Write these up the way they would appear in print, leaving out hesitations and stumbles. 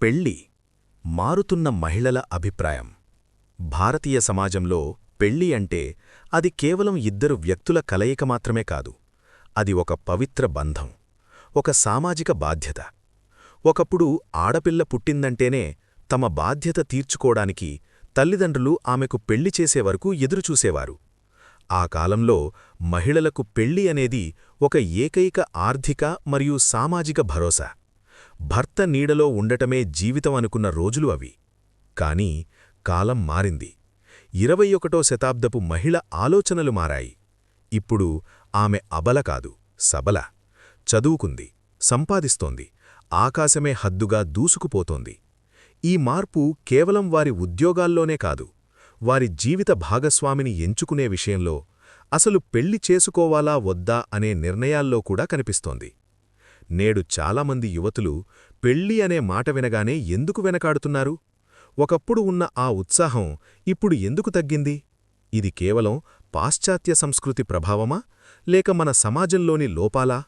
పెళ్లి మారుతున్న మహిళల అభిప్రాయం. భారతీయ సమాజంలో పెళ్లి అంటే అది కేవలం ఇద్దరు వ్యక్తుల కలయిక మాత్రమే కాదు. అది ఒక పవిత్ర బంధం, ఒక సామాజిక బాధ్యత. ఒకప్పుడు ఆడపిల్ల పుట్టిందంటేనే తమ బాధ్యత తీర్చుకోడానికి తల్లిదండ్రులు ఆమెకు పెళ్లి చేసేవరకు ఎదురుచూసేవారు. ఆ కాలంలో మహిళలకు పెళ్లి అనేది ఒక ఏకైక ఆర్థిక మరియు సామాజిక భరోసా. భర్త నీడలో ఉండటమే జీవితం అనుకున్న రోజులు అవి. కాని కాలం మారింది. 21వ శతాబ్దపు మహిళ ఆలోచనలు మారాయి. ఇప్పుడు ఆమె అబల కాదు, సబల. చదువుకుంది, సంపాదిస్తోంది, ఆకాశమే హద్దుగా దూసుకుపోతోంది. ఈ మార్పు కేవలం వారి ఉద్యోగాల్లోనే కాదు, వారి జీవిత భాగస్వామిని ఎంచుకునే విషయంలో, అసలు పెళ్లి చేసుకోవాలా వద్దా అనే నిర్ణయాల్లో కూడా కనిపిస్తోంది. నేడు చాలామంది యువతులు పెళ్లి అనే మాట వినగానే ఎందుకు వెనకాడుతున్నారు? ఒకప్పుడు ఉన్న ఆ ఉత్సాహం ఇప్పుడు ఎందుకు తగ్గింది? ఇది కేవలం పాశ్చాత్య సంస్కృతి ప్రభావమా, లేక మన సమాజంలోని లోపాలా?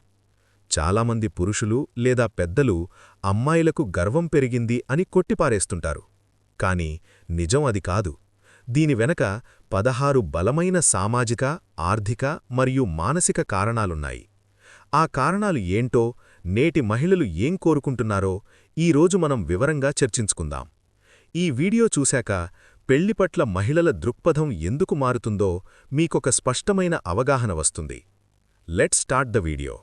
చాలామంది పురుషులు లేదా పెద్దలు అమ్మాయిలకు గర్వం పెరిగింది అని కొట్టిపారేస్తుంటారు. కాని నిజం అది కాదు. దీని వెనక 16 బలమైన సామాజిక, ఆర్థిక మరియు మానసిక కారణాలున్నాయి. ఆ కారణాలు ఏంటో, నేటి మహిళలు ఏం కోరుకుంటున్నారో ఈరోజు మనం వివరంగా చర్చించుకుందాం. ఈ వీడియో చూశాక పెళ్లి పట్ల మహిళల దృక్పథం ఎందుకు మారుతుందో మీకొక స్పష్టమైన అవగాహన వస్తుంది. Let's start the video.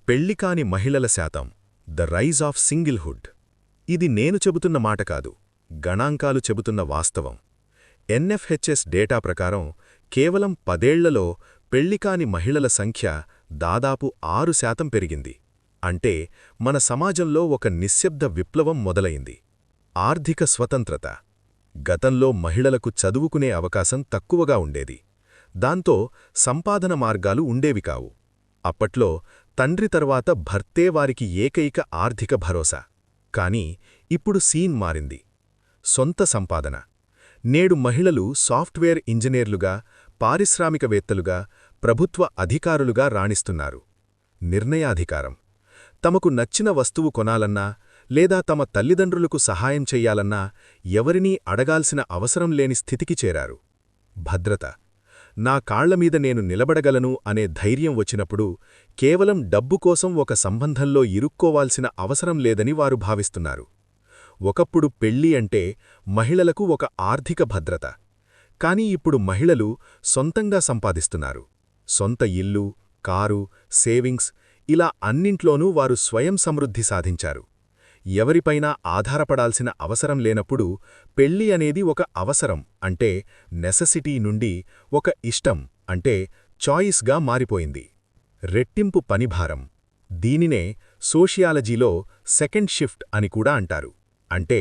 పెళ్లికాని మహిళల శాతం, ద రైజ్ ఆఫ్ సింగిల్హుడ్. ఇది నేను చెబుతున్న మాట కాదు, గణాంకాలు చెబుతున్న వాస్తవం. ఎన్ఎఫ్హెచ్ఎస్ డేటా ప్రకారం కేవలం 10 ఏళ్లలో పెళ్లికాని మహిళల సంఖ్య దాదాపు 6% పెరిగింది. అంటే మన సమాజంలో ఒక నిశ్శబ్ద విప్లవం మొదలైంది. ఆర్థిక స్వతంత్రత. గతంలో మహిళలకు చదువుకునే అవకాశం తక్కువగా ఉండేది. దాంతో సంపాదన మార్గాలు ఉండేవి కావు. అప్పట్లో తండ్రి తర్వాత భర్తే వారికి ఏకైక ఆర్థిక భరోసా. కాని ఇప్పుడు సీన్ మారింది. సొంత సంపాదన. నేడు మహిళలు సాఫ్ట్వేర్ ఇంజనీర్లుగా, పారిశ్రామికవేత్తలుగా, ప్రభుత్వ అధికారులుగా రాణిస్తున్నారు. నిర్ణయాధికారం. తమకు నచ్చిన వస్తువు కొనాలన్నా, లేదా తమ తల్లిదండ్రులకు సహాయం చెయ్యాలన్నా ఎవరినీ అడగాల్సిన అవసరం లేని స్థితికి చేరారు. భద్రత. నా కాళ్లమీద నేను నిలబడగలను అనే ధైర్యం వచ్చినప్పుడు కేవలం డబ్బు కోసం ఒక సంబంధంలో ఇరుక్కోవాల్సిన అవసరం లేదని వారు భావిస్తున్నారు. ఒకప్పుడు పెళ్లి అంటే మహిళలకు ఒక ఆర్థిక భద్రత. కాని ఇప్పుడు మహిళలు సొంతంగా సంపాదిస్తున్నారు. సొంత ఇల్లు, కారు, సేవింగ్స్, ఇలా అన్నింట్లోనూ వారు స్వయం సమృద్ధి సాధించారు. ఎవరిపైనా ఆధారపడాల్సిన అవసరం లేనప్పుడు పెళ్లి అనేది ఒక అవసరం అంటే నెసెసిటీ నుండి ఒక ఇష్టం అంటే చాయిస్గా మారిపోయింది. రెట్టింపు పనిభారం. దీనినే సోషియాలజీలో సెకండ్ షిఫ్ట్ అని కూడా అంటారు. అంటే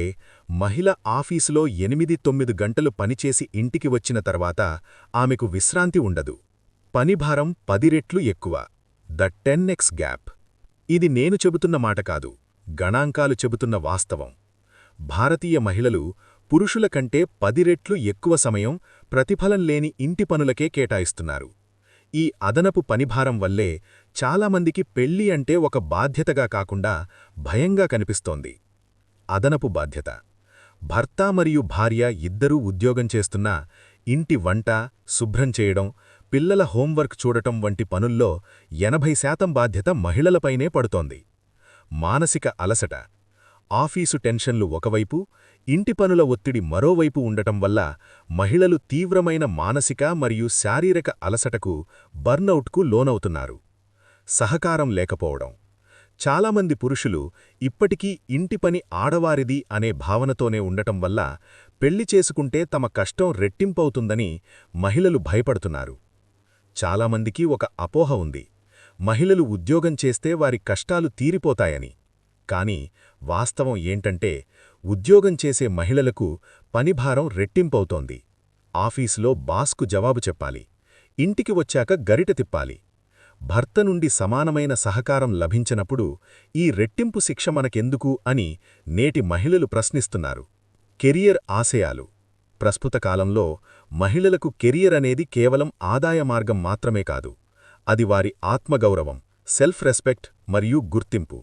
మహిళ ఆఫీసులో 8-9 గంటలు పనిచేసి ఇంటికి వచ్చిన తర్వాత ఆమెకు విశ్రాంతి ఉండదు. పనిభారం 10 రెట్లు ఎక్కువ. The 10x gap. ఇది నేను చెబుతున్న మాట కాదు, గణాంకాలు చెబుతున్న వాస్తవం. భారతీయ మహిళలు పురుషుల కంటే 10 రెట్లు ఎక్కువ సమయం ప్రతిఫలం లేని ఇంటి పనులకే కేటాయిస్తున్నారు. ఈ అదనపు పనిభారం వల్లే చాలామందికి పెళ్లి అంటే ఒక బాధ్యతగా కాకుండా భయంగా కనిపిస్తోంది. అదనపు బాధ్యత. భర్త మరియు భార్య ఇద్దరూ ఉద్యోగం చేస్తున్నా ఇంటి వంట, శుభ్రం చేయడం, పిల్లల హోంవర్క్ చూడటం వంటి పనుల్లో 80% బాధ్యత మహిళలపైనే పడుతోంది. మానసిక అలసట. ఆఫీసు టెన్షన్లు ఒకవైపు, ఇంటి పనుల ఒత్తిడి మరోవైపు ఉండటం వల్ల మహిళలు తీవ్రమైన మానసిక మరియు శారీరక అలసటకు, బర్నౌట్కు లోనవుతున్నారు. సహకారం లేకపోవడం. చాలామంది పురుషులు ఇప్పటికీ ఇంటి పని ఆడవారిది అనే భావనతోనే ఉండటం వల్ల పెళ్లి చేసుకుంటే తమ కష్టం రెట్టింపవుతుందని మహిళలు భయపడుతున్నారు. చాలామందికి ఒక అపోహ ఉంది, మహిళలు ఉద్యోగం చేస్తే వారి కష్టాలు తీరిపోతాయని. కాని వాస్తవం ఏంటంటే ఉద్యోగం చేసే మహిళలకు పనిభారం రెట్టింపవుతోంది. ఆఫీసులో బాస్కు జవాబు చెప్పాలి, ఇంటికి వచ్చాక గరిట తిప్పాలి. భర్త నుండి సమానమైన సహకారం లభించినప్పుడు ఈ రెట్టింపు శిక్ష మనకెందుకు అని నేటి మహిళలు ప్రశ్నిస్తున్నారు. కెరియర్ ఆశయాలు. ప్రస్తుత కాలంలో మహిళలకు కెరియర్ అనేది కేవలం ఆదాయ మార్గం మాత్రమే కాదు, అది వారి ఆత్మగౌరవం, సెల్ఫ్ రెస్పెక్ట్ మరియు గుర్తింపు.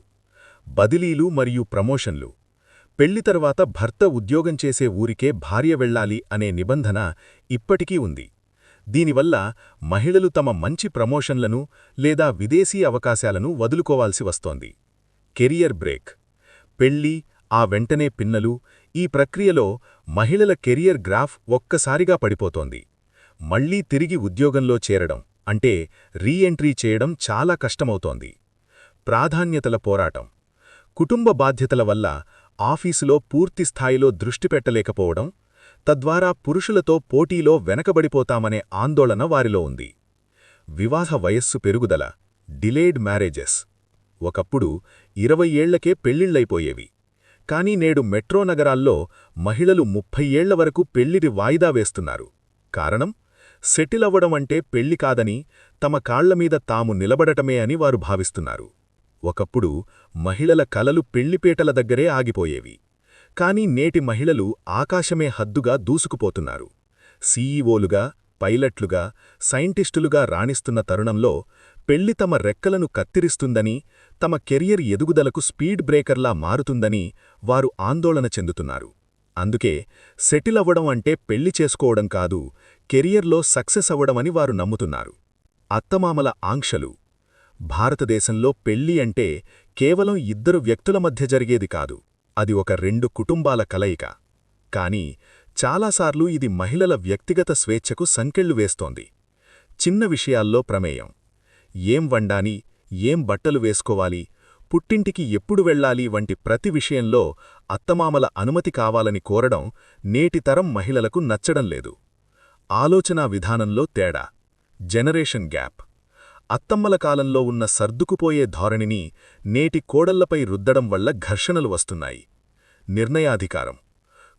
బదిలీలు మరియు ప్రమోషన్లు. పెళ్లి తర్వాత భర్త ఉద్యోగం చేసే ఊరికే భార్య వెళ్ళాలి అనే నిబంధన ఇప్పటికీ ఉంది. దీనివల్ల మహిళలు తమ మంచి ప్రమోషన్లను లేదా విదేశీ అవకాశాలను వదులుకోవాల్సి వస్తోంది. కెరియర్ బ్రేక్, పెళ్లి, ఆ వెంటనే పిన్నలు, ఈ ప్రక్రియలో మహిళల కెరియర్ గ్రాఫ్ ఒక్కసారిగా పడిపోతోంది. మళ్లీ తిరిగి ఉద్యోగంలో చేరడం అంటే రీఎంట్రీ చేయడం చాలా కష్టమవుతోంది. ప్రాధాన్యతల పోరాటం, కుటుంబ బాధ్యతల వల్ల ఆఫీసులో పూర్తిస్థాయిలో దృష్టి పెట్టలేకపోవడం, తద్వారా పురుషులతో పోటీలో వెనకబడిపోతామనే ఆందోళన వారిలో ఉంది. వివాహ వయస్సు పెరుగుదల, డిలేడ్ మ్యారేజెస్. ఒకప్పుడు 20 ఏళ్లకే పెళ్లిళ్లైపోయేవి. కానీ నేడు మెట్రో నగరాల్లో మహిళలు 30 ఏళ్ల వరకు పెళ్లిని వాయిదా వేస్తున్నారు. కారణం, సెటిల్ అవ్వడం అంటే పెళ్లి కాదని, తమ కాళ్లమీద తాము నిలబడటమే అని వారు భావిస్తున్నారు. ఒకప్పుడు మహిళల కలలు పెళ్లిపేటల దగ్గరే ఆగిపోయేవి. కానీ నేటి మహిళలు ఆకాశమే హద్దుగా దూసుకుపోతున్నారు. సీఈఓలుగా, పైలట్లుగా, సైంటిస్టులుగా రాణిస్తున్న తరుణంలో పెళ్లి తమ రెక్కలను కత్తిరిస్తుందని, తమ కెరియర్ ఎదుగుదలకు స్పీడ్ బ్రేకర్లా మారుతుందని వారు ఆందోళన చెందుతున్నారు. అందుకే సెటిల్ అవ్వడం అంటే పెళ్లి చేసుకోవడం కాదు, కెరియర్లో సక్సెస్ అవ్వడమని వారు నమ్ముతున్నారు. అత్తమామల ఆంక్షలు. భారతదేశంలో పెళ్లి అంటే కేవలం 2 వ్యక్తుల మధ్య జరిగేది కాదు, అది ఒక 2 కుటుంబాల కలయిక. కానీ చాలాసార్లు ఇది మహిళల వ్యక్తిగత స్వేచ్ఛకు సంకెళ్లు వేస్తోంది. చిన్న విషయాల్లో ప్రమేయం, ఏం వండాలి, ఏం బట్టలు వేసుకోవాలి, పుట్టింటికి ఎప్పుడు వెళ్ళాలి వంటి ప్రతి విషయంలో అత్తమామల అనుమతి కావాలని కోరడం నేటి తరం మహిళలకు నచ్చడం లేదు. ఆలోచనా విధానంలో తేడా, జనరేషన్ గ్యాప్. అత్తమ్మల కాలంలో ఉన్న సర్దుకుపోయే ధోరణిని నేటి కోడళ్లపై రుద్దడం వల్ల ఘర్షణలు వస్తున్నాయి. నిర్ణయాధికారం.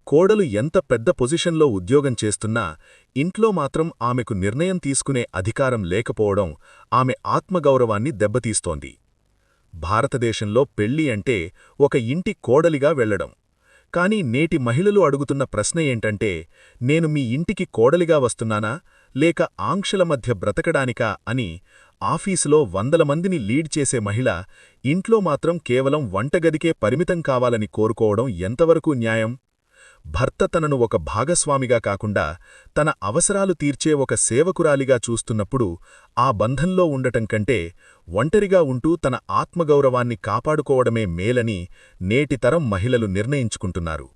కోడలు ఎంత పెద్ద పొజిషన్లో ఉద్యోగం చేస్తున్నా ఇంట్లో మాత్రం ఆమెకు నిర్ణయం తీసుకునే అధికారం లేకపోవడం ఆమె ఆత్మగౌరవాన్ని దెబ్బతీస్తోంది. భారతదేశంలో పెళ్లి అంటే ఒక ఇంటి కోడలిగా వెళ్లడం. కానీ నేటి మహిళలు అడుగుతున్న ప్రశ్న ఏంటంటే, నేను మీ ఇంటికి కోడలిగా వస్తున్నానా, లేక ఆంక్షల మధ్య బ్రతకడానికా అని. ఆఫీసులో 100 మందిని లీడ్ చేసే మహిళ ఇంట్లో మాత్రం కేవలం వంటగదికే పరిమితం కావాలని కోరుకోవడం ఎంతవరకు న్యాయం? భర్త తనను ఒక భాగస్వామిగా కాకుండా తన అవసరాలు తీర్చే ఒక సేవకురాలిగా చూస్తున్నప్పుడు ఆ బంధంలో ఉండటం కంటే ఒంటరిగా ఉంటూ తన ఆత్మగౌరవాన్ని కాపాడుకోవడమే మేలని నేటి తరం మహిళలు నిర్ణయించుకుంటున్నారు.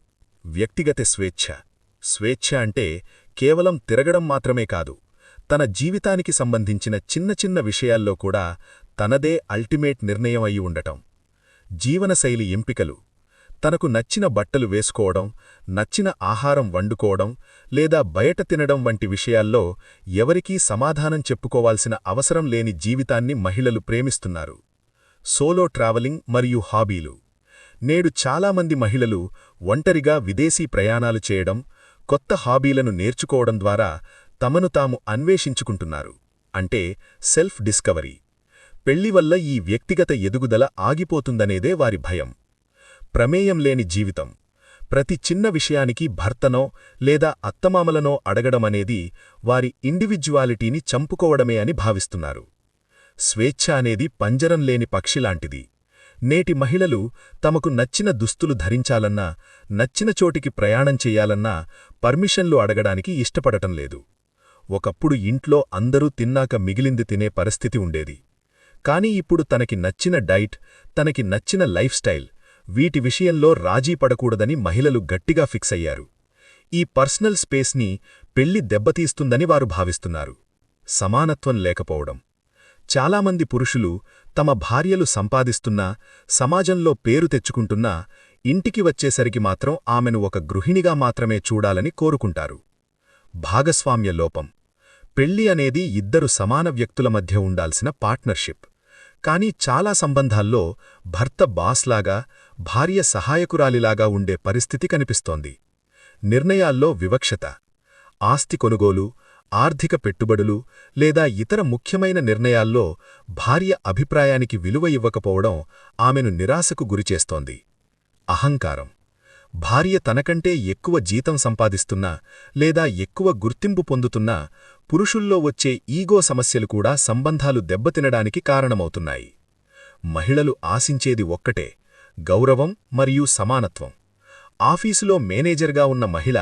వ్యక్తిగత స్వేచ్ఛ. స్వేచ్ఛ అంటే కేవలం తిరగడం మాత్రమే కాదు, తన జీవితానికి సంబంధించిన చిన్న చిన్న విషయాల్లో కూడా తనదే అల్టిమేట్ నిర్ణయం అయి ఉండటం. జీవనశైలి ఎంపికలు. తనకు నచ్చిన బట్టలు వేసుకోవడం, నచ్చిన ఆహారం వండుకోవడం లేదా బయట తినడం వంటి విషయాల్లో ఎవరికీ సమాధానం చెప్పుకోవాల్సిన అవసరం లేని జీవితాన్ని మహిళలు ప్రేమిస్తున్నారు. సోలో ట్రావెలింగ్ మరియు హాబీలు. నేడు చాలామంది మహిళలు ఒంటరిగా విదేశీ ప్రయాణాలు చేయడం, కొత్త హాబీలను నేర్చుకోవడం ద్వారా తమను తాము అన్వేషించుకుంటున్నారు. అంటే సెల్ఫ్ డిస్కవరీ. పెళ్లి వల్ల ఈ వ్యక్తిగత ఎదుగుదల ఆగిపోతుందనేదే వారి భయం. ప్రమేయం లేని జీవితం. ప్రతి చిన్న విషయానికి భర్తనో లేదా అత్తమామలనో అడగడమనేది వారి ఇండివిడ్యువాలిటీని చంపుకోవడమే అని భావిస్తున్నారు. స్వేచ్ఛ అనేది పంజరం లేని పక్షిలాంటిది. నేటి మహిళలు తమకు నచ్చిన దుస్తులు ధరించాలన్నా, నచ్చిన చోటికి ప్రయాణం చెయ్యాలన్నా పర్మిషన్లు అడగడానికి ఇష్టపడటం లేదు. ఒకప్పుడు ఇంట్లో అందరూ తిన్నాక మిగిలింది తినే పరిస్థితి ఉండేది. కానీ ఇప్పుడు తనకి నచ్చిన డైట్, తనకి నచ్చిన లైఫ్ స్టైల్, వీటి విషయంలో రాజీ పడకూడదని మహిళలు గట్టిగా ఫిక్స్ అయ్యారు. ఈ పర్సనల్ స్పేస్ని పెళ్లి దెబ్బతీస్తుందని వారు భావిస్తున్నారు. సమానత్వం లేకపోవడం. చాలామంది పురుషులు తమ భార్యలు సంపాదిస్తున్నా, సమాజంలో పేరు తెచ్చుకుంటున్నా, ఇంటికి వచ్చేసరికి మాత్రం ఆమెను ఒక గృహిణిగా మాత్రమే చూడాలని కోరుకుంటారు. భాగస్వామ్య లోపం. పెళ్లి అనేది 2 సమాన వ్యక్తుల మధ్య ఉండాల్సిన పార్ట్నర్షిప్. కానీ చాలా సంబంధాల్లో భర్త బాస్లాగా, భార్య సహాయకురాలిలాగా ఉండే పరిస్థితి కనిపిస్తోంది. నిర్ణయాల్లో వివక్షత. ఆస్తి కొనుగోలు, ఆర్థిక పెట్టుబడులు లేదా ఇతర ముఖ్యమైన నిర్ణయాల్లో భార్య అభిప్రాయానికి విలువ ఇవ్వకపోవడం ఆమెను నిరాశకు గురిచేస్తోంది. అహంకారం. భార్య తనకంటే ఎక్కువ జీతం సంపాదిస్తున్నా లేదా ఎక్కువ గుర్తింపు పొందుతున్నా పురుషుల్లో వచ్చే ఈగో సమస్యలు కూడా సంబంధాలు దెబ్బతినడానికి కారణమవుతున్నాయి. మహిళలు ఆశించేది ఒక్కటే, గౌరవం మరియు సమానత్వం. ఆఫీసులో మేనేజర్గా ఉన్న మహిళ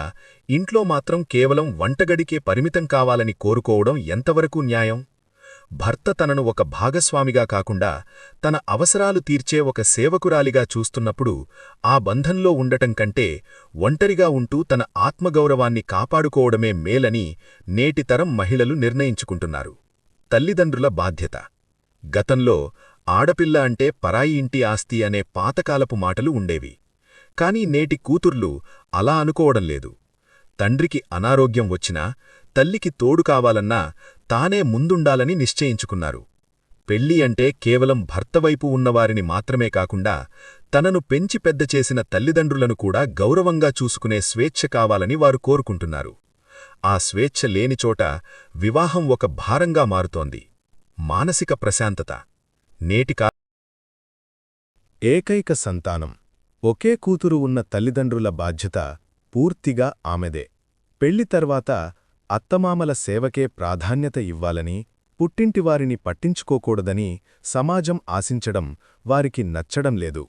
ఇంట్లో మాత్రం కేవలం వంటగడికే పరిమితం కావాలని కోరుకోవడం ఎంతవరకు న్యాయం? భర్త తనను ఒక భాగస్వామిగా కాకుండా తన అవసరాలు తీర్చే ఒక సేవకురాలిగా చూస్తున్నప్పుడు ఆ బంధంలో ఉండటం కంటే ఒంటరిగా ఉంటూ తన ఆత్మగౌరవాన్ని కాపాడుకోవడమే మేలని నేటితరం మహిళలు నిర్ణయించుకుంటున్నారు. తల్లిదండ్రుల బాధ్యత. గతంలో ఆడపిల్ల అంటే పరాయి ఇంటి ఆస్తి అనే పాతకాలపు మాటలు ఉండేవి. కాని నేటి కూతుర్లు అలా అనుకోవడం లేదు. తండ్రికి అనారోగ్యం వచ్చినా, తల్లికి తోడు కావాలన్నా తానే ముందుండాలని నిశ్చయించుకున్నారు. పెళ్లి అంటే కేవలం భర్తవైపు ఉన్నవారిని మాత్రమే కాకుండా తనను పెంచి పెద్ద చేసిన తల్లిదండ్రులను కూడా గౌరవంగా చూసుకునే స్వేచ్ఛ కావాలని వారు కోరుకుంటున్నారు. ఆ స్వేచ్ఛ లేనిచోట వివాహం ఒక భారంగా మారుతోంది. మానసిక ప్రశాంతత. నేటికా ఏకైక సంతానం. ఒకే కూతురు ఉన్న తల్లిదండ్రుల బాధ్యత పూర్తిగా ఆమెదే. పెళ్లి తర్వాత అత్తమామల సేవకే ప్రాధాన్యత ఇవ్వాలని, పుట్టింటివారిని పట్టించుకోకూడదని సమాజం ఆశించడం వారికి నచ్చడం లేదు.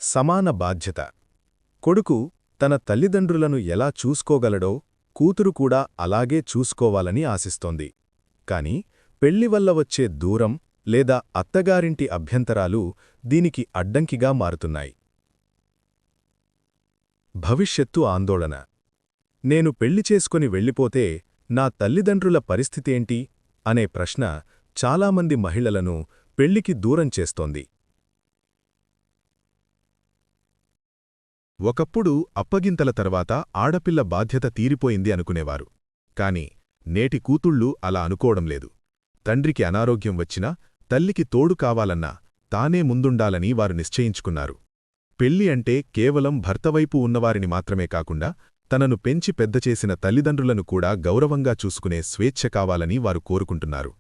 సమాన బాధ్యత. కొడుకు తన తల్లిదండ్రులను ఎలా చూసుకోగలడో కూతురు కూడా అలాగే చూసుకోవాలని ఆశిస్తోంది. కాని పెళ్లివల్ల వచ్చే దూరం లేదా అత్తగారింటి అభ్యంతరాలు దీనికి అడ్డంకిగా మారుతున్నాయి. భవిష్యత్తు ఆందోళన. నేను పెళ్లి చేసుకుని వెళ్ళిపోతే నా తల్లిదండ్రుల పరిస్థితేంటి అనే ప్రశ్న చాలామంది మహిళలను పెళ్లికి దూరం చేస్తోంది. ఒకప్పుడు అప్పగింతల తర్వాత ఆడపిల్ల బాధ్యత తీరిపోయింది అనుకునేవారు. కాని నేటి కూతుళ్ళు అలా అనుకోవడం లేదు. తండ్రికి అనారోగ్యం వచ్చినా, తల్లికి తోడు కావాలన్నా తానే ముందుండాలని వారు నిశ్చయించుకున్నారు. పెళ్లి అంటే కేవలం భర్తవైపు ఉన్నవారిని మాత్రమే కాకుండా తనను పెంచి పెద్దచేసిన తల్లిదండ్రులను కూడా గౌరవంగా చూసుకునే స్వేచ్ఛ కావాలని వారు కోరుకుంటున్నారు.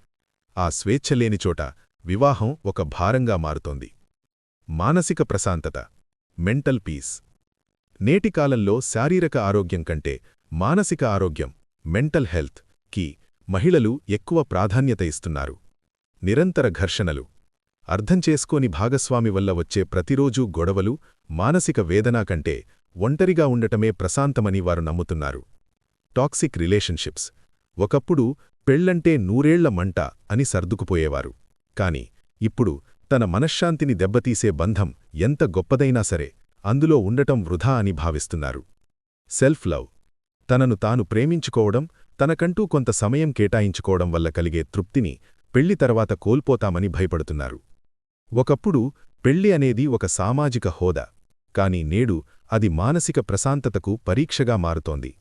ఆ స్వేచ్ఛ లేనిచోట వివాహం ఒక భారంగా మారుతోంది. మానసిక ప్రశాంతత. Mental peace. నేటికాలంలో శారీరక ఆరోగ్యం కంటే మానసిక ఆరోగ్యం, మెంటల్ హెల్త్ కి మహిళలు ఎక్కువ ప్రాధాన్యత ఇస్తున్నారు. నిరంతర ఘర్షణలు. అర్థం చేసుకోని భాగస్వామి వల్ల వచ్చే ప్రతిరోజూ గొడవలు, మానసిక వేదన కంటే ఒంటరిగా ఉండటమే ప్రశాంతమని వారు నమ్ముతున్నారు. Toxic relationships. ఒకప్పుడు పెళ్లంటే నూరేళ్ల మంట అని సర్దుకుపోయేవారు. కాని ఇప్పుడు తన మనశ్శాంతిని దెబ్బతీసే బంధం ఎంత గొప్పదైనా సరే అందులో ఉండటం వృధా అని భావిస్తున్నారు. Self love. తనను తాను ప్రేమించుకోవడం, తనకంటూ కొంత సమయం కేటాయించుకోవడం వల్ల కలిగే తృప్తిని పెళ్లి తర్వాత కోల్పోతామని భయపడుతున్నారు. ఒకప్పుడు పెళ్లి అనేది ఒక సామాజిక హోదా. కాని నేడు అది మానసిక ప్రశాంతతకు పరీక్షగా మారుతోంది.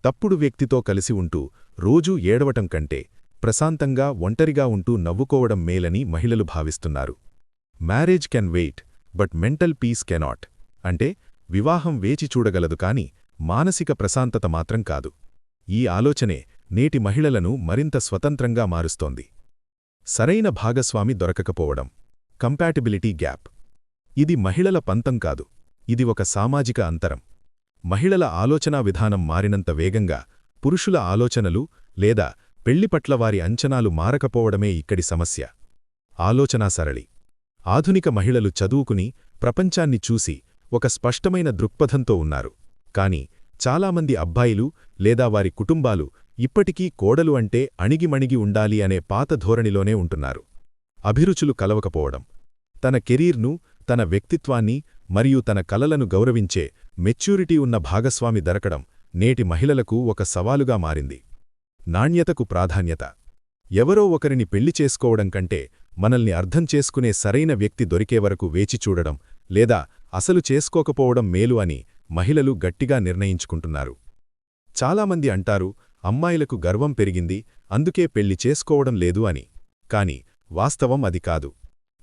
తప్పుడు వ్యక్తితో కలిసి ఉంటూ రోజూ ఏడవటం కంటే ప్రశాంతంగా ఒంటరిగా ఉంటూ నవ్వుకోవడం మేలని మహిళలు భావిస్తున్నారు. Marriage can wait, but mental peace cannot. అంటే వివాహం వేచి చూడగలదు కాని మానసిక ప్రశాంతత మాత్రం కాదు. ఈ ఆలోచనే నేటి మహిళలను మరింత స్వతంత్రంగా మారుస్తోంది. సరైన భాగస్వామి దొరకకపోవడం. Compatibility gap. ఇది మహిళల పంతం కాదు, ఇది ఒక సామాజిక అంతరం. మహిళల ఆలోచనా విధానం మారినంత వేగంగా పురుషుల ఆలోచనలు లేదా పెళ్లిపట్ల వారి అంచనాలు మారకపోవడమే ఇక్కడి సమస్య. ఆలోచనా సరళి. ఆధునిక మహిళలు చదువుకుని ప్రపంచాన్ని చూసి ఒక స్పష్టమైన దృక్పథంతో ఉన్నారు. కాని చాలామంది అబ్బాయిలు లేదా వారి కుటుంబాలు ఇప్పటికీ కోడలు అంటే అణిగిమణిగి ఉండాలి అనే పాత ధోరణిలోనే ఉంటున్నారు. అభిరుచులు కలవకపోవడం. తన కెరీర్ను, తన వ్యక్తిత్వాన్ని మరియు తన కలలను గౌరవించే మెచ్యూరిటీ ఉన్న భాగస్వామి దొరకడం నేటి మహిళలకు ఒక సవాలుగా మారింది. నాణ్యతకు ప్రాధాన్యత. ఎవరో ఒకరిని పెళ్లి చేసుకోవడం కంటే మనల్ని అర్థం చేసుకునే సరైన వ్యక్తి దొరికేవరకు వేచిచూడడం లేదా అసలు చేసుకోకపోవడం మేలు అని మహిళలు గట్టిగా నిర్ణయించుకుంటున్నారు. చాలామంది అంటారు, అమ్మాయిలకు గర్వం పెరిగింది, అందుకే పెళ్లి చేసుకోవడం లేదు అని. కాని వాస్తవం అది కాదు.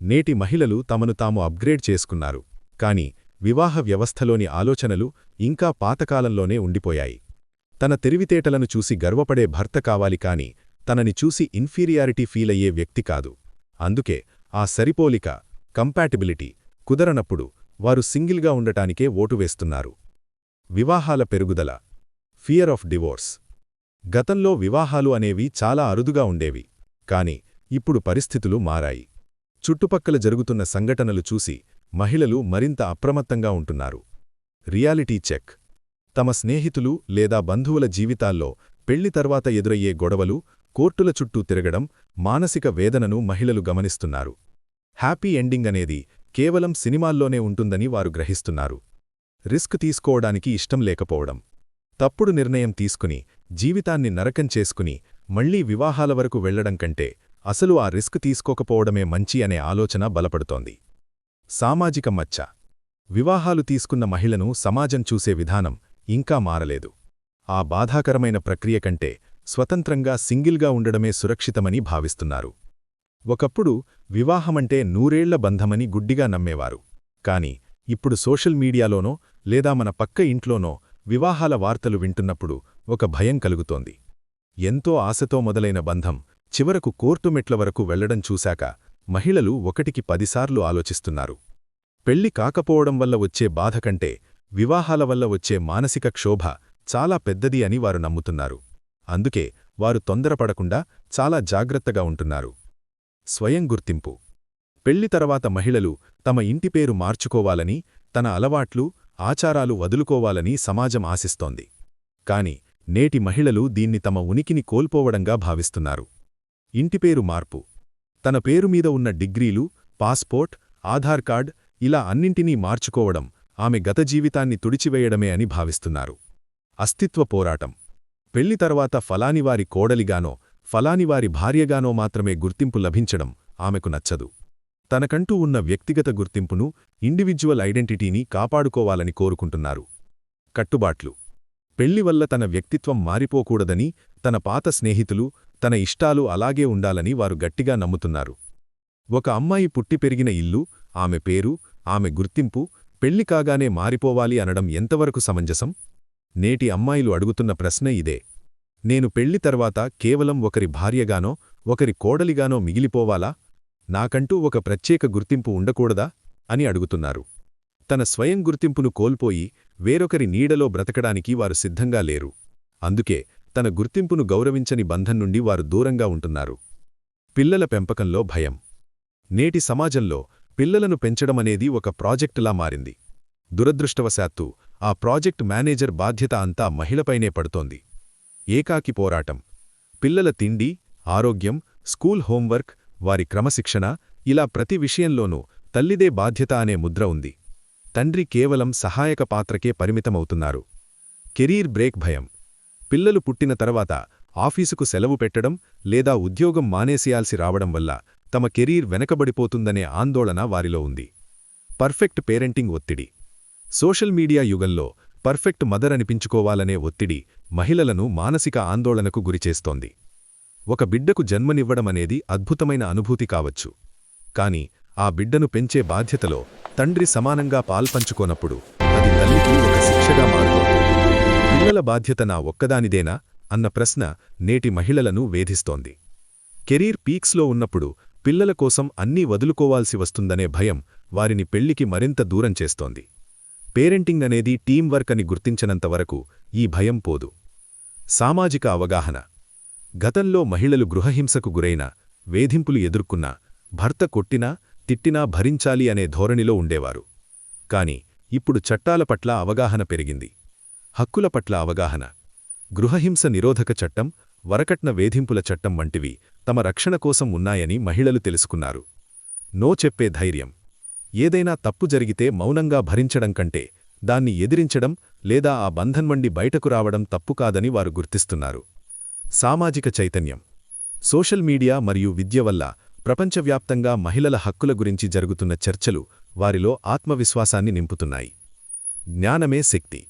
నేటి మహిళలు తమను తాము అప్గ్రేడ్ చేసుకున్నారు. కాని వివాహ వ్యవస్థలోని ఆలోచనలు ఇంకా పాతకాలంలోనే ఉండిపోయాయి. తన తెలివితేటలను చూసి గర్వపడే భర్త కావాలి కాని తనని చూసి ఇన్ఫీరియారిటీ ఫీలయ్యే వ్యక్తి కాదు. అందుకే ఆ సరిపోలిక, కంపాటిబిలిటీ కుదరనప్పుడు వారు సింగిల్గా ఉండటానికే ఓటు వేస్తున్నారు. వివాహాల పెరుగుదల. Fear of divorce. గతంలో వివాహాలు అనేవి చాలా అరుదుగా ఉండేవి. కాని ఇప్పుడు పరిస్థితులు మారాయి. చుట్టుపక్కల జరుగుతున్న సంఘటనలు చూసి మహిళలు మరింత అప్రమత్తంగా ఉంటున్నారు. Reality check. తమ స్నేహితులు లేదా బంధువుల జీవితాల్లో పెళ్లి తర్వాత ఎదురయ్యే గొడవలు, కోర్టుల చుట్టూ తిరగడం, మానసిక వేదనను మహిళలు గమనిస్తున్నారు. హ్యాపీ ఎండింగ్ అనేది కేవలం సినిమాల్లోనే ఉంటుందని వారు గ్రహిస్తున్నారు. రిస్క్ తీసుకోవడానికి ఇష్టం లేకపోవడం, తప్పుడు నిర్ణయం తీసుకుని జీవితాన్ని నరకం చేసుకుని మళ్లీ వివాహాల వరకు వెళ్లడం కంటే అసలు ఆ రిస్క్ తీసుకోకపోవడమే మంచి అనే ఆలోచన బలపడుతోంది. సామాజిక మచ్చ. వివాహాలు తీసుకున్న మహిళను సమాజం చూసే విధానం ఇంకా మారలేదు. ఆ బాధాకరమైన ప్రక్రియ కంటే స్వతంత్రంగా సింగిల్గా ఉండడమే సురక్షితమని భావిస్తున్నారు. ఒకప్పుడు వివాహమంటే నూరేళ్ల బంధమని గుడ్డిగా నమ్మేవారు. కాని ఇప్పుడు సోషల్ మీడియాలోనో లేదా మన పక్క ఇంట్లోనో వివాహాల వార్తలు వింటున్నప్పుడు ఒక భయం కలుగుతోంది. ఎంతో ఆశతో మొదలైన బంధం చివరకు కోర్టు మెట్ల వరకు వెళ్లడం చూశాక మహిళలు 1కి 10 సార్లు ఆలోచిస్తున్నారు. పెళ్లి కాకపోవడం వల్ల వచ్చే బాధ కంటే వివాహాల వల్ల వచ్చే మానసిక క్షోభ చాలా పెద్దది అని వారు నమ్ముతున్నారు. అందుకే వారు తొందరపడకుండా చాలా జాగ్రత్తగా ఉంటున్నారు. స్వయం గుర్తింపు. పెళ్లి తర్వాత మహిళలు తమ ఇంటి పేరు మార్చుకోవాలని, తన అలవాట్లు, ఆచారాలు వదులుకోవాలని సమాజం ఆశిస్తోంది. కాని నేటి మహిళలు దీన్ని తమ ఉనికిని కోల్పోవడంగా భావిస్తున్నారు. ఇంటిపేరు మార్పు. తన పేరు మీద ఉన్న డిగ్రీలు, పాస్పోర్ట్, ఆధార్ కార్డ్ ఇలా అన్నింటినీ మార్చుకోవడం ఆమె గత జీవితాన్ని తుడిచివేయడమే అని భావిస్తున్నారు. అస్తిత్వ పోరాటం. పెళ్లి తర్వాత ఫలానివారి కోడలిగానో, ఫలానివారి భార్యగానో మాత్రమే గుర్తింపు లభించడం ఆమెకు నచ్చదు. తనకంటూ ఉన్న వ్యక్తిగత గుర్తింపును, ఇండివిడ్యువల్ ఐడెంటిటీని కాపాడుకోవాలని కోరుకుంటున్నారు. కట్టుబాట్లు. పెళ్లి వల్ల తన వ్యక్తిత్వం మారిపోకూడదని, తన పాత స్నేహితులు, తన ఇష్టాలు అలాగే ఉండాలని వారు గట్టిగా నమ్ముతున్నారు. ఒక అమ్మాయి పుట్టి పెరిగిన ఇల్లు, ఆమె పేరు, ఆమె గుర్తింపు పెళ్లి కాగానే మారిపోవాలి అనడం ఎంతవరకు సమంజసం? నేటి అమ్మాయిలు అడుగుతున్న ప్రశ్న ఇదే. నేను పెళ్లి తర్వాత కేవలం ఒకరి భార్యగానో, ఒకరి కోడలిగానో మిగిలిపోవాలా? నాకంటూ ఒక ప్రత్యేక గుర్తింపు ఉండకూడదా అని అడుగుతున్నారు. తన స్వయం గుర్తింపును కోల్పోయి వేరొకరి నీడలో బ్రతకడానికి వారు సిద్ధంగా లేరు. అందుకే తన గుర్తింపును గౌరవించని బంధం నుండి వారు దూరంగా ఉంటున్నారు. పిల్లల పెంపకంలో భయం. నేటి సమాజంలో పిల్లలను పెంచడమనేది ఒక ప్రాజెక్టులా మారింది. దురదృష్టవశాత్తు ఆ ప్రాజెక్ట్ మేనేజర్ బాధ్యత అంతా మహిళపైనే పడుతోంది. ఏకాకి పోరాటం. పిల్లల తిండి, ఆరోగ్యం, స్కూల్ హోంవర్క్, వారి క్రమశిక్షణ ఇలా ప్రతి విషయంలోనూ తల్లిదే బాధ్యత అనే ముద్ర ఉంది. తండ్రి కేవలం సహాయక పాత్రకే పరిమితమవుతున్నారు. కెరీర్ బ్రేక్ భయం. పిల్లలు పుట్టిన తర్వాత ఆఫీసుకు సెలవు పెట్టడం లేదా ఉద్యోగం మానేసియాల్సి రావడం వల్ల తమ కెరీర్ వెనకబడిపోతుందనే ఆందోళన వారిలో ఉంది. పర్ఫెక్ట్ పేరెంటింగ్ ఒత్తిడి. సోషల్ మీడియా యుగంలో పర్ఫెక్ట్ మదర్ అనిపించుకోవాలనే ఒత్తిడి మహిళలను మానసిక ఆందోళనకు గురిచేస్తోంది. ఒక బిడ్డకు జన్మనివ్వడమనేది అద్భుతమైన అనుభూతి కావచ్చు. కాని ఆ బిడ్డను పెంచే బాధ్యతలో తండ్రి సమానంగా పాల్పంచుకోనప్పుడు అది తల్లికి ఒక శిక్షగా మారుతోంది. పిల్లల బాధ్యత నా ఒక్కదానిదేనా అన్న ప్రశ్న నేటి మహిళలను వేధిస్తోంది. కెరీర్ పీక్స్లో ఉన్నప్పుడు పిల్లల కోసం అన్నీ వదులుకోవాల్సి వస్తుందనే భయం వారిని పెళ్లికి మరింత దూరం చేస్తోంది. పేరెంటింగ్ అనేది టీం వర్క్ అని గుర్తించనంతవరకు ఈ భయం పోదు. సామాజిక అవగాహన. గతంలో మహిళలు గృహహింసకు గురైనా, వేధింపులు ఎదుర్కొన్నా, భర్త కొట్టినా, తిట్టినా భరించాలి అనే ధోరణిలో ఉండేవారు. కాని ఇప్పుడు చట్టాల పట్ల అవగాహన పెరిగింది. హక్కుల పట్ల అవగాహన. గృహహింస నిరోధక చట్టం, వరకట్న వేధింపుల చట్టం వంటివి తమ రక్షణ కోసం ఉన్నాయని మహిళలు తెలుసుకున్నారు. నో చెప్పే ధైర్యం. ఏదైనా తప్పు జరిగితే మౌనంగా భరించడం కంటే దాన్ని ఎదిరించడం లేదా ఆ బంధం నుండి బయటకు రావడం తప్పు కాదని వారు గుర్తిస్తున్నారు. సామాజిక చైతన్యం. సోషల్ మీడియా మరియు విద్య వల్ల ప్రపంచవ్యాప్తంగా మహిళల హక్కుల గురించి జరుగుతున్న చర్చలు వారిలో ఆత్మవిశ్వాసాన్ని నింపుతున్నాయి. జ్ఞానమే శక్తి.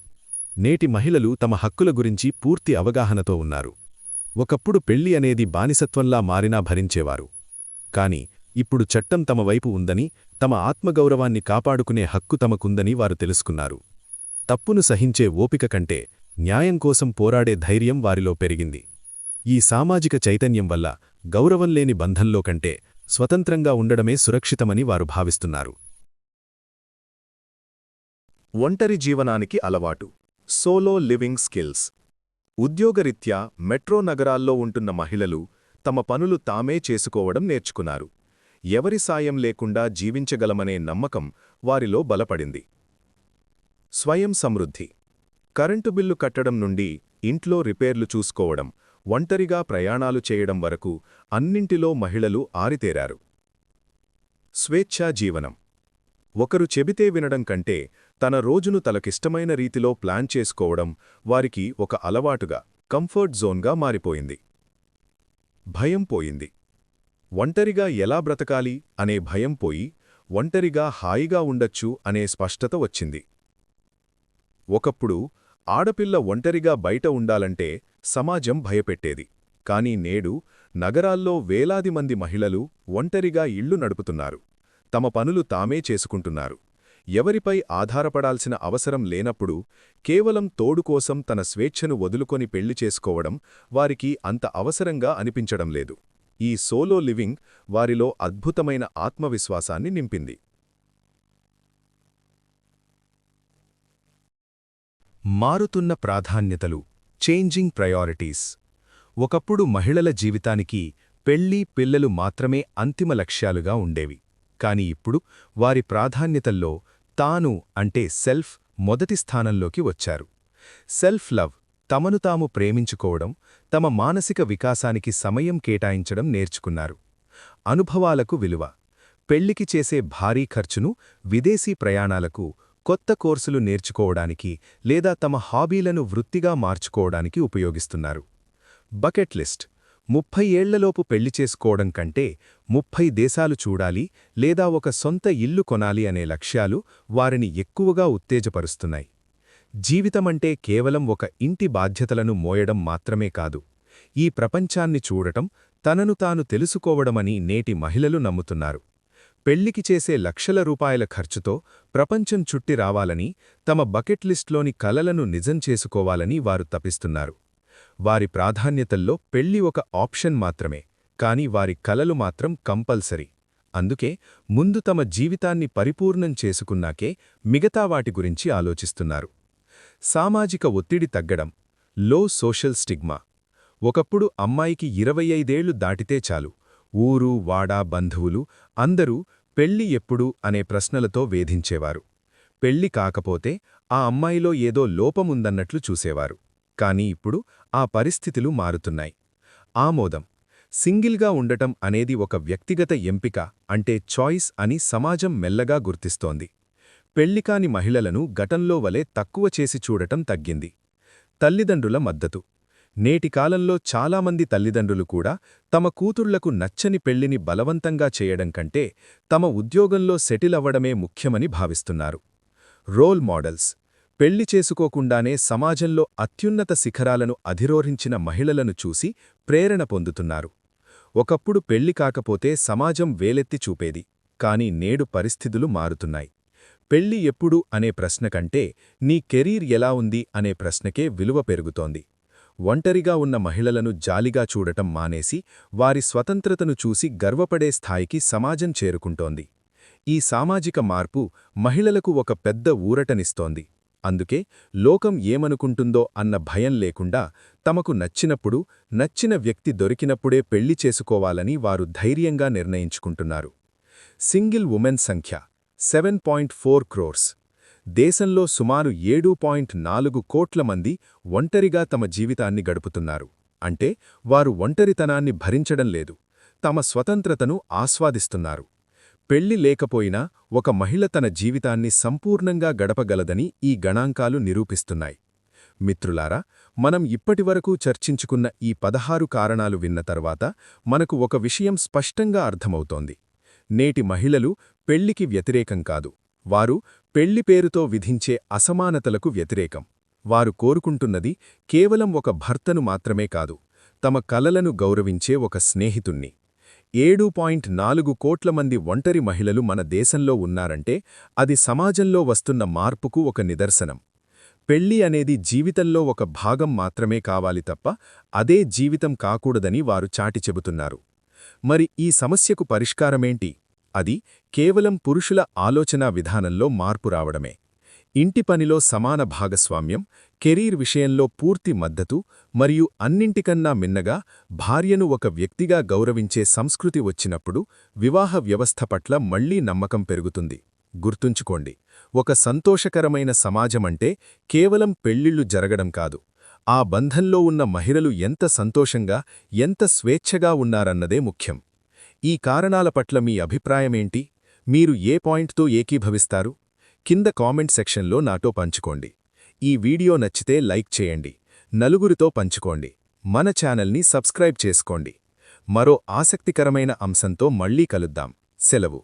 నేటి మహిళలు తమ హక్కుల గురించి పూర్తి అవగాహనతో ఉన్నారు. ఒకప్పుడు పెళ్లి అనేది బానిసత్వంలా మారినా భరించేవారు. కాని ఇప్పుడు చట్టం తమ వైపు ఉందని, తమ ఆత్మగౌరవాన్ని కాపాడుకునే హక్కు తమకుందని వారు తెలుసుకున్నారు. తప్పును సహించే ఓపిక కంటే న్యాయం కోసం పోరాడే ధైర్యం వారిలో పెరిగింది. ఈ సామాజిక చైతన్యం వల్ల గౌరవం లేని బంధంలో కంటే స్వతంత్రంగా ఉండడమే సురక్షితమని వారు భావిస్తున్నారు. ఒంటరి జీవనానికి అలవాటు. Solo living skills. ఉద్యోగరీత్యా మెట్రో నగరాల్లో ఉంటున్న మహిళలు తమ పనులు తామే చేసుకోవడం నేర్చుకున్నారు. ఎవరి సాయం లేకుండా జీవించగలమనే నమ్మకం వారిలో బలపడింది. స్వయం సమృద్ధి. కరెంటు బిల్లు కట్టడం నుండి ఇంట్లో రిపేర్లు చూసుకోవడం, ఒంటరిగా ప్రయాణాలు చేయడం వరకు అన్నింటిలో మహిళలు ఆరితేరారు. స్వేచ్ఛా జీవనం. ఒకరు చెబితే వినడం కంటే తన రోజును తనకిష్టమైన రీతిలో ప్లాన్ చేసుకోవడం వారికి ఒక అలవాటుగా, కంఫర్ట్ జోన్గా మారిపోయింది. భయం పోయింది. ఒంటరిగా ఎలా బ్రతకాలి అనే భయం పోయి, ఒంటరిగా హాయిగా ఉండొచ్చు అనే స్పష్టత వచ్చింది. ఒకప్పుడు ఆడపిల్ల ఒంటరిగా బయట ఉండాలంటే సమాజం భయపెట్టేది. కానీ నేడు నగరాల్లో వేలాది మంది మహిళలు ఒంటరిగా ఇళ్లు నడుపుతున్నారు. తమ పనులు తామే చేసుకుంటున్నారు. ఎవరిపై ఆధారపడాల్సిన అవసరం లేనప్పుడు కేవలం తోడుకోసం తన స్వేచ్ఛను వదులుకొని పెళ్లి చేసుకోవడం వారికి అంత అవసరంగా అనిపించడం లేదు. ఈ సోలో లివింగ్ వారిలో అద్భుతమైన ఆత్మవిశ్వాసాన్ని నింపింది. మారుతున్న ప్రాధాన్యతలు, చేంజింగ్ ప్రయారిటీస్. ఒకప్పుడు మహిళల జీవితానికి పెళ్లి, పిల్లలు మాత్రమే అంతిమ లక్ష్యాలుగా ఉండేవి. కాని ఇప్పుడు వారి ప్రాధాన్యతల్లో తాను అంటే సెల్ఫ్ మొదటి స్థానంలోకి వచ్చారు. సెల్ఫ్ లవ్, తమను తాము ప్రేమించుకోవడం, తమ మానసిక వికాసానికి సమయం కేటాయించడం నేర్చుకున్నారు. అనుభవాలకు విలువ. పెళ్లికి చేసే భారీ ఖర్చును విదేశీ ప్రయాణాలకు, కొత్త కోర్సులు నేర్చుకోవడానికి లేదా తమ హాబీలను వృత్తిగా మార్చుకోవడానికి ఉపయోగిస్తున్నారు. Bucket list. 30 ఏళ్లలోపు పెళ్లి చేసుకోవడం కంటే 30 దేశాలు చూడాలి లేదా ఒక సొంత ఇల్లు కొనాలి అనే లక్ష్యాలు వారిని ఎక్కువగా ఉత్తేజపరుస్తున్నాయి. జీవితమంటే కేవలం ఒక ఇంటి బాధ్యతలను మోయడం మాత్రమే కాదు, ఈ ప్రపంచాన్ని చూడటం, తనను తాను తెలుసుకోవడమని నేటి మహిళలు నమ్ముతున్నారు. పెళ్లికి చేసే లక్షల రూపాయల ఖర్చుతో ప్రపంచం చుట్టి రావాలని, తమ బకెట్ లిస్ట్లోని కలలను నిజం చేసుకోవాలని వారు తపిస్తున్నారు. వారి ప్రాధాన్యతల్లో పెళ్లి ఒక ఆప్షన్ మాత్రమే, కాని వారి కలలు మాత్రం కంపల్సరీ. అందుకే ముందు తమ జీవితాన్ని పరిపూర్ణం చేసుకున్నాకే మిగతా వాటి గురించి ఆలోచిస్తున్నారు. సామాజిక ఒత్తిడి తగ్గడం. లో సోషల్ స్టిగ్మా. ఒకప్పుడు అమ్మాయికి 25 ఏళ్లు దాటితే చాలు, ఊరు, వాడా, బంధువులు అందరూ పెళ్లి ఎప్పుడు అనే ప్రశ్నలతో వేధించేవారు. పెళ్లి కాకపోతే ఆ అమ్మాయిలో ఏదో లోపముందన్నట్లు చూసేవారు. కానీ ఇప్పుడు ఆ పరిస్థితులు మారుతున్నాయి. ఆమోదం. సింగిల్గా ఉండటం అనేది ఒక వ్యక్తిగత ఎంపిక అంటే చాయిస్ అని సమాజం మెల్లగా గుర్తిస్తోంది. పెళ్లికాని మహిళలను గతంలో వలె తక్కువ చేసి చూడటం తగ్గింది. తల్లిదండ్రుల మద్దతు. నేటి కాలంలో చాలామంది తల్లిదండ్రులు కూడా తమ కూతుళ్లకు నచ్చని పెళ్లిని బలవంతంగా చేయడం కంటే తమ ఉద్యోగంలో సెటిల్ అవ్వడమే ముఖ్యమని భావిస్తున్నారు. Role models. పెళ్లి చేసుకోకుండానే సమాజంలో అత్యున్నత శిఖరాలను అధిరోహించిన మహిళలను చూసి ప్రేరణ పొందుతున్నారు. ఒకప్పుడు పెళ్లి కాకపోతే సమాజం వేలెత్తి చూపేది. కాని నేడు పరిస్థితులు మారుతున్నాయి. పెళ్లి ఎప్పుడు అనే ప్రశ్న కంటే నీ కెరీర్ ఎలా ఉంది అనే ప్రశ్నకే విలువ పెరుగుతోంది. ఒంటరిగా ఉన్న మహిళలను జాలిగా చూడటం మానేసి వారి స్వతంత్రతను చూసి గర్వపడే స్థాయికి సమాజం చేరుకుంటోంది. ఈ సామాజిక మార్పు మహిళలకు ఒక పెద్ద ఊరటనిస్తోంది. అందుకే లోకం ఏమనుకుంటుందో అన్న భయం లేకుండా తమకు నచ్చినప్పుడు, నచ్చిన వ్యక్తి దొరికినప్పుడే పెళ్లి చేసుకోవాలని వారు ధైర్యంగా నిర్ణయించుకుంటున్నారు. సింగిల్ ఉమెన్ సంఖ్య 7.4 క్రోర్స్. దేశంలో సుమారు 7.4 కోట్ల మంది ఒంటరిగా తమ జీవితాన్ని గడుపుతున్నారు. అంటే వారు ఒంటరితనాన్ని భరించడం లేదు, తమ స్వతంత్రతను ఆస్వాదిస్తున్నారు. పెళ్లి లేకపోయినా ఒక మహిళ తన జీవితాన్ని సంపూర్ణంగా గడపగలదని ఈ గణాంకాలు నిరూపిస్తున్నాయి. మిత్రులారా, మనం ఇప్పటివరకు చర్చించుకున్న ఈ 16 కారణాలు విన్న తర్వాత మనకు ఒక విషయం స్పష్టంగా అర్థమవుతోంది. నేటి మహిళలు పెళ్లికి వ్యతిరేకం కాదు, వారు పెళ్లి పేరుతో విధించే అసమానతలకు వ్యతిరేకం. వారు కోరుకుంటున్నది కేవలం ఒక భర్తను మాత్రమే కాదు, తమ కలలను గౌరవించే ఒక స్నేహితుణ్ణి. 7.4 కోట్ల మంది ఒంటరి మహిళలు మన దేశంలో ఉన్నారంటే అది సమాజంలో వస్తున్న మార్పుకు ఒక నిదర్శనం. పెళ్లి అనేది జీవితంలో ఒక భాగం మాత్రమే కావాలి తప్ప అదే జీవితం కాకూడదని వారు చాటి చెబుతున్నారు. మరి ఈ సమస్యకు పరిష్కారమేంటి? అది కేవలం పురుషుల ఆలోచనా విధానంలో మార్పు రావడమే. ఇంటి పనిలో సమాన భాగస్వామ్యం, కెరీర్ విషయంలో పూర్తి మద్దతు మరియు అన్నింటికన్నా మిన్నగా భార్యను ఒక వ్యక్తిగా గౌరవించే సంస్కృతి వచ్చినప్పుడు వివాహ వ్యవస్థ పట్ల మళ్లీ నమ్మకం పెరుగుతుంది. గుర్తుంచుకోండి, ఒక సంతోషకరమైన సమాజమంటే కేవలం పెళ్ళిళ్ళు జరగడం కాదు, ఆ బంధంలో ఉన్న మహిళలు ఎంత సంతోషంగా, ఎంత స్వేచ్ఛగా ఉన్నారన్నదే ముఖ్యం. ఈ కారణాల పట్ల మీ అభిప్రాయమేంటి? మీరు ఏ పాయింట్తో ఏకీభవిస్తారు? కింద కామెంట్ సెక్షన్లో నాతో పంచుకోండి. ఈ వీడియో నచ్చితే లైక్ చేయండి, నలుగురితో పంచుకోండి, మన ఛానల్ని సబ్స్క్రైబ్ చేసుకోండి. మరో ఆసక్తికరమైన అంశంతో మళ్ళీ కలుద్దాం. సెలవు.